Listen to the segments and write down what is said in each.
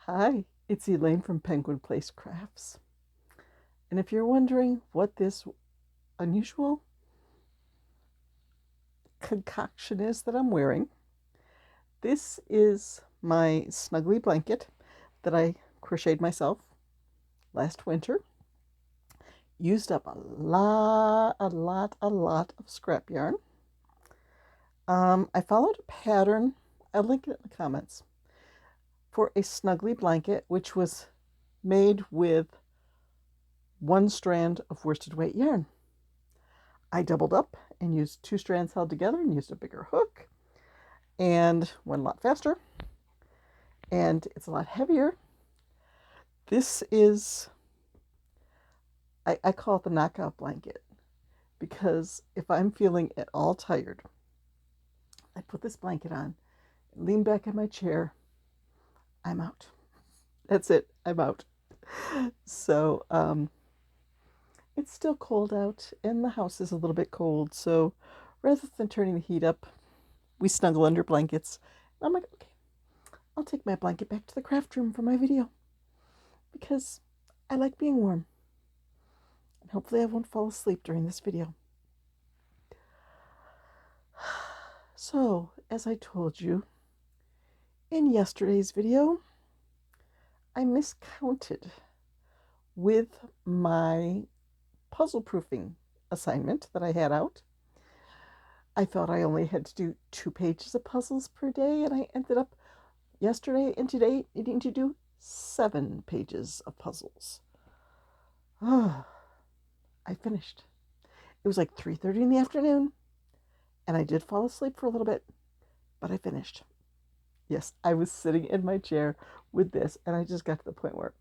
Hi, it's Elaine from Penguin Place Crafts. And if you're wondering what this unusual concoction is that I'm wearing, this is my Snuggly Blanket that I crocheted myself last winter. Used up a lot of scrap yarn. I followed a pattern, I'll link it in the comments, for a Snuggly Blanket, which was made with one strand of worsted weight yarn. I doubled up and used two strands held together and used a bigger hook and went a lot faster, and it's a lot heavier. This is, I call it the knockout blanket, because if I'm feeling at all tired, I put this blanket on, lean back in my chair, I'm out. That's it, I'm out. So it's still cold out and the house is a little bit cold, so rather than turning the heat up, we snuggle under blankets. I'm like, okay, I'll take my blanket back to the craft room for my video because I like being warm. And hopefully I won't fall asleep during this video. So, as I told you in yesterday's video, I miscounted with my puzzle proofing assignment that I had out. I thought I only had to do 2 pages of puzzles per day, and I ended up yesterday and today needing to do 7 pages of puzzles. I finished. It was like 3:30 in the afternoon, and I did fall asleep for a little bit, but I finished. Yes, I was sitting in my chair with this, and I just got to the point where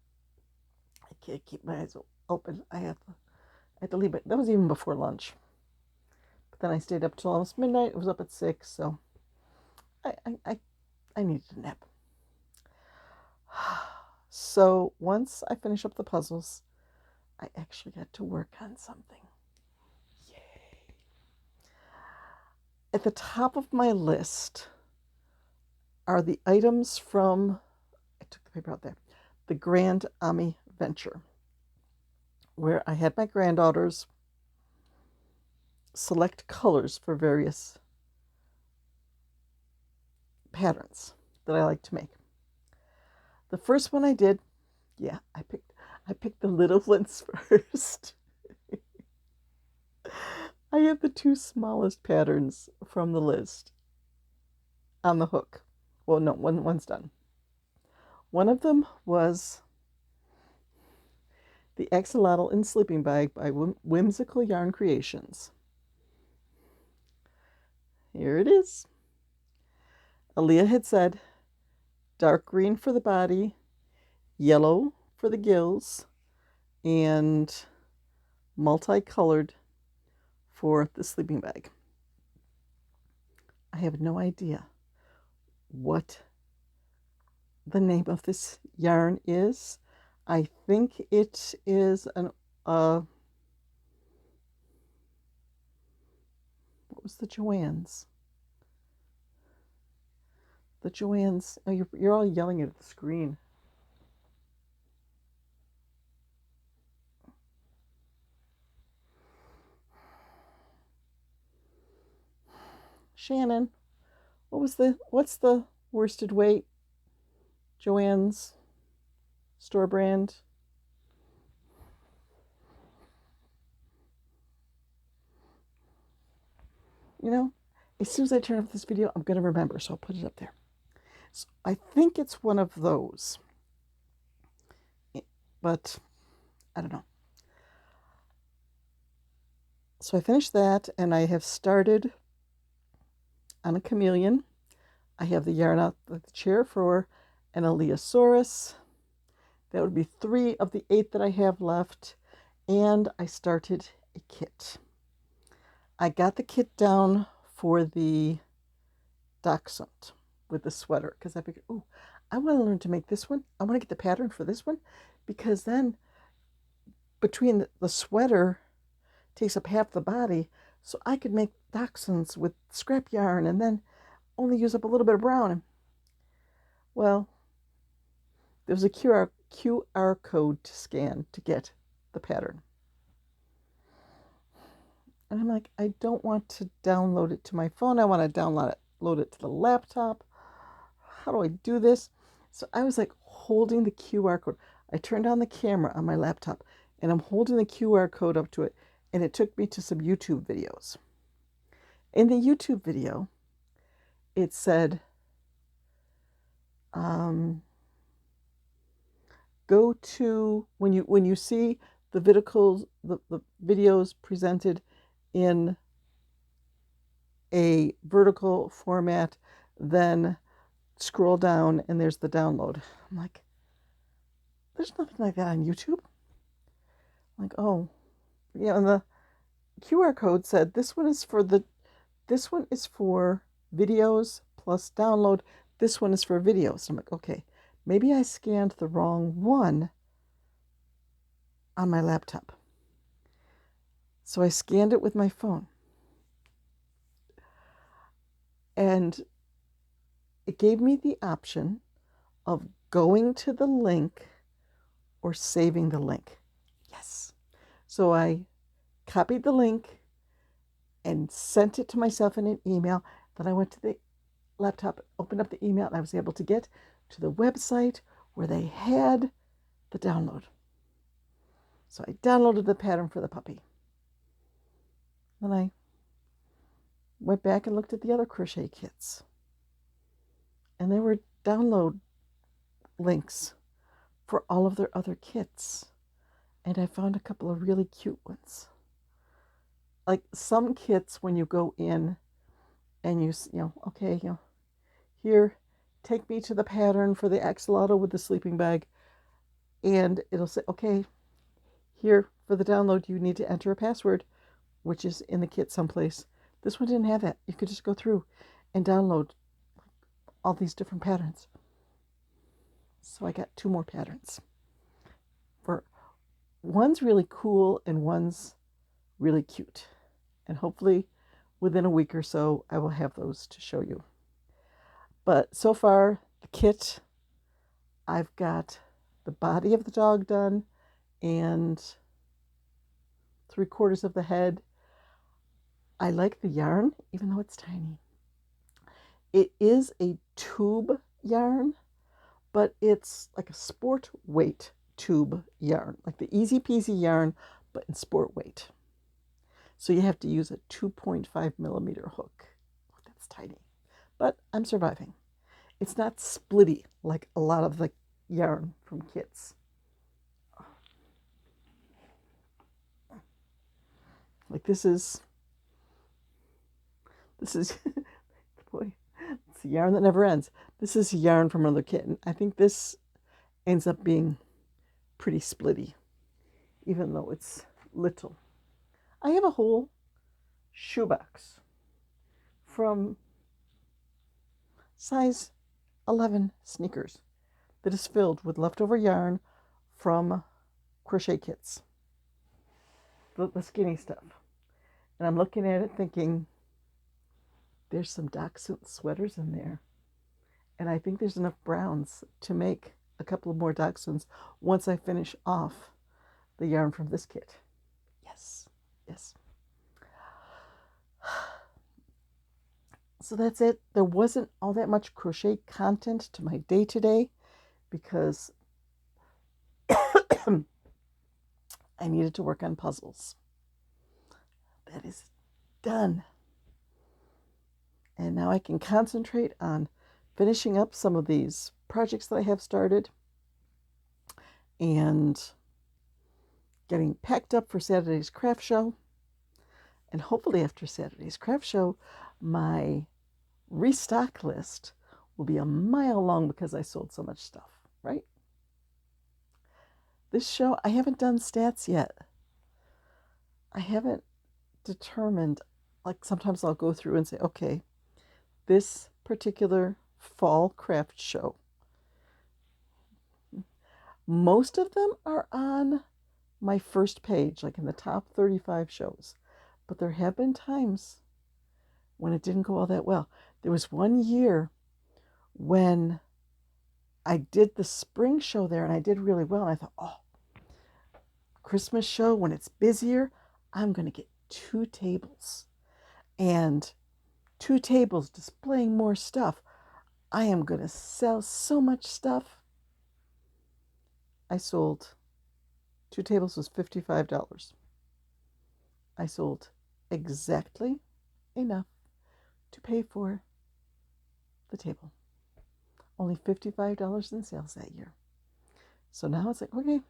I can't keep my eyes open. I had to leave it. That was even before lunch. But then I stayed up till almost midnight. It was up at 6, so I needed a nap. So once I finish up the puzzles, I actually got to work on something. Yay! At the top of my list are the items from, I took the paper out there, the Grand Ami Venture, where I had my granddaughters select colors for various patterns that I like to make. The first one I did, yeah, I picked the little ones first. I had the 2 smallest patterns from the list on the hook. Well, no, one's done. One of them was the Axolotl in Sleeping Bag by Whimsical Yarn Creations. Here it is. Aaliyah had said dark green for the body, yellow for the gills, and multicolored for the sleeping bag. I have no idea what the name of this yarn is. I think it is an what was the Joann's? The Joann's. Oh, you're all yelling at the screen. Shannon, what's the worsted weight Joann's store brand? You know, as soon as I turn off this video, I'm going to remember, so I'll put it up there. So I think it's one of those, but I don't know. So I finished that, and I have started on a chameleon. I have the yarn out the chair for an Aliyasaurus. That would be 3 of the 8 that I have left, and I started a kit. I got the kit down for the dachshund with the sweater because I figured, oh, I want to learn to make this one. I want to get the pattern for this one because then between the sweater takes up half the body, so I could make dachshunds with scrap yarn and then only use up a little bit of brown. Well, there was a QR code to scan to get the pattern. And I'm like, I don't want to download it to my phone. I want to load it to the laptop. How do I do this? So I was like holding the QR code. I turned on the camera on my laptop and I'm holding the QR code up to it. And it took me to some YouTube videos. In the YouTube video, it said, go to, when you see the videos presented in a vertical format, then scroll down and there's the download. I'm like, there's nothing like that on YouTube. I'm like, oh, yeah, and the QR code said this one is for videos plus download. This one is for videos. I'm like, okay, maybe I scanned the wrong one on my laptop. So I scanned it with my phone. And it gave me the option of going to the link or saving the link. Yes. So I copied the link and sent it to myself in an email. Then I went to the laptop, opened up the email, and I was able to get to the website where they had the download. So I downloaded the pattern for the puppy. Then I went back and looked at the other crochet kits. And there were download links for all of their other kits. And I found a couple of really cute ones. Like some kits, when you go in and okay, here, take me to the pattern for the axolotl with the sleeping bag. And it'll say, okay, here for the download, you need to enter a password, which is in the kit someplace. This one didn't have that. You could just go through and download all these different patterns. So I got 2 more patterns. One's really cool and one's really cute. And hopefully within a week or so, I will have those to show you. But so far, the kit, I've got the body of the dog done and 3/4 of the head. I like the yarn, even though it's tiny. It is a tube yarn, but it's like a sport weight tube yarn, like the easy peasy yarn, but in sport weight. So you have to use a 2.5 millimeter hook. That's tiny, but I'm surviving. It's not splitty like a lot of the yarn from kits. Like this is boy, it's a yarn that never ends. This is yarn from another kit, and I think this ends up being pretty splitty, even though it's little. I have a whole shoebox from size 11 sneakers that is filled with leftover yarn from crochet kits, the skinny stuff. And I'm looking at it thinking, there's some dachshund sweaters in there. And I think there's enough browns to make a couple of more dachshunds once I finish off the yarn from this kit. Yes, yes. So that's it. There wasn't all that much crochet content to my day today because I needed to work on puzzles. That is done. And now I can concentrate on finishing up some of these projects that I have started and getting packed up for Saturday's craft show. And hopefully after Saturday's craft show, my restock list will be a mile long because I sold so much stuff, right? This show, I haven't done stats yet. I haven't determined, like sometimes I'll go through and say, okay, this particular fall craft show, most of them are on my first page, like in the top 35 shows. But there have been times when it didn't go all that well. There was one year when I did the spring show there and I did really well. And I thought, oh, Christmas show, when it's busier, I'm going to get 2 tables. And 2 tables displaying more stuff. I am going to sell so much stuff. I sold 2 tables was $55. I sold exactly enough to pay for the table. Only $55 in sales that year. So now it's like, okay,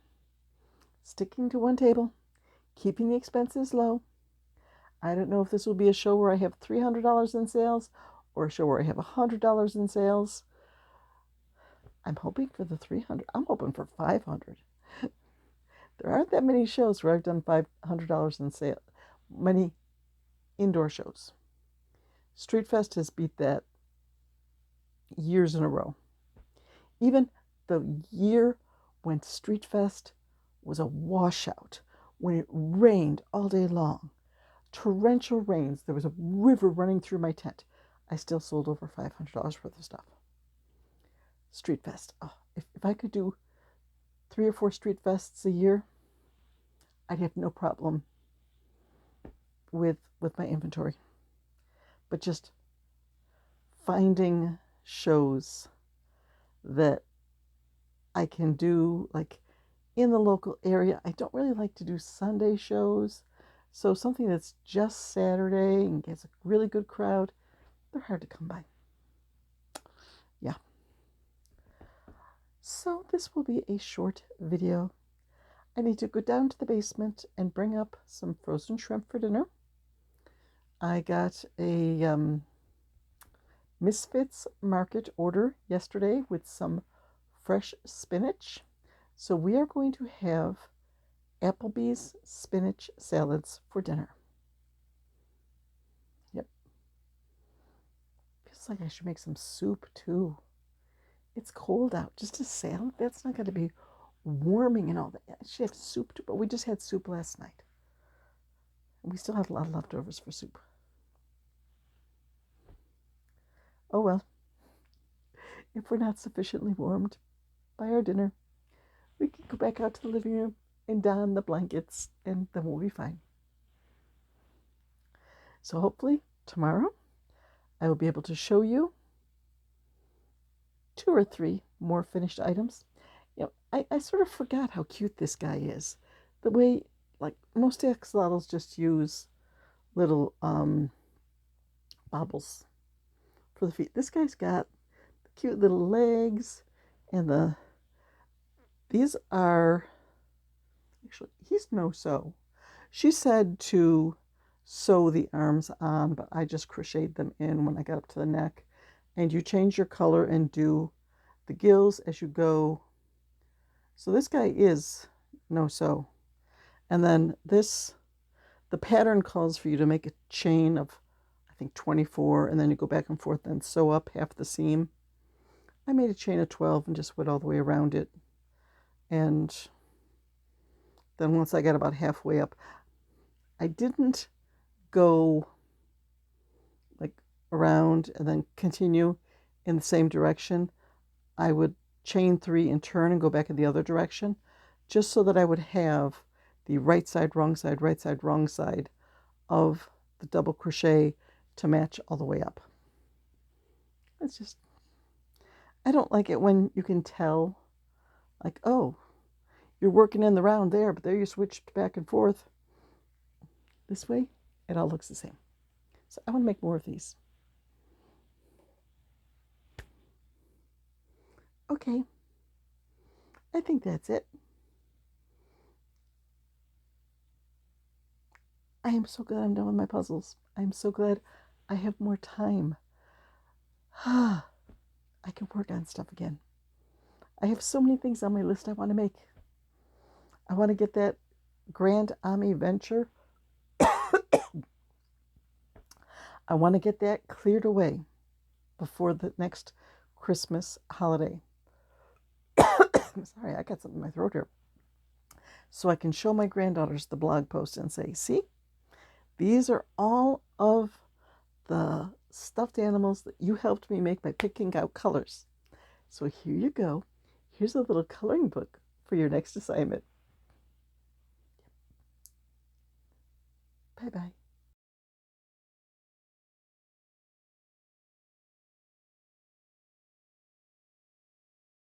sticking to 1 table, keeping the expenses low. I don't know if this will be a show where I have $300 in sales or a show where I have $100 in sales. I'm hoping for the 300. I'm hoping for 500. There aren't that many shows where I've done $500 in sale. Many indoor shows. Street Fest has beat that years in a row. Even the year when Street Fest was a washout, when it rained all day long, torrential rains, there was a river running through my tent, I still sold over $500 worth of stuff. Street Fest. Oh, if I could do 3 or 4 Street Fests a year, I'd have no problem with my inventory. But just finding shows that I can do, like in the local area. I don't really like to do Sunday shows. So something that's just Saturday and gets a really good crowd, they're hard to come by. Yeah. So this will be a short video. I need to go down to the basement and bring up some frozen shrimp for dinner. I got a Misfits Market order yesterday with some fresh spinach. So we are going to have Applebee's spinach salads for dinner. Yep. Feels like I should make some soup too. It's cold out. Just a salad? That's not going to be warming and all that. I should have soup too, but we just had soup last night. We still have a lot of leftovers for soup. Oh well. If we're not sufficiently warmed by our dinner, we can go back out to the living room and don the blankets, and then we'll be fine. So hopefully tomorrow I will be able to show you 2 or 3 more finished items. You know, I sort of forgot how cute this guy is. The way, like, most axolotls just use little bobbles for the feet. This guy's got the cute little legs, and these are, actually, he's no-sew. She said to sew the arms on, but I just crocheted them in when I got up to the neck. And you change your color and do the gills as you go. So this guy is no-sew. And then the pattern calls for you to make a chain of, I think, 24, and then you go back and forth and sew up half the seam. I made a chain of 12 and just went all the way around it. And then once I got about halfway up, I didn't go like around and then continue in the same direction. I would chain 3 and turn and go back in the other direction, just so that I would have the right side, wrong side, right side, wrong side of the double crochet to match all the way up. It's just, I don't like it when you can tell, like, oh, you're working in the round there, but there you switched back and forth. This way, it all looks the same. So I want to make more of these. Okay, I think that's it. I am so glad I'm done with my puzzles. I'm so glad I have more time. I can work on stuff again. I have so many things on my list I want to make. I want to get that Grand Ami Venture. I want to get that cleared away before the next Christmas holiday. Sorry, I got something in my throat here. So I can show my granddaughters the blog post and say, see, these are all of the stuffed animals that you helped me make by picking out colors. So here you go. Here's a little coloring book for your next assignment. Bye-bye.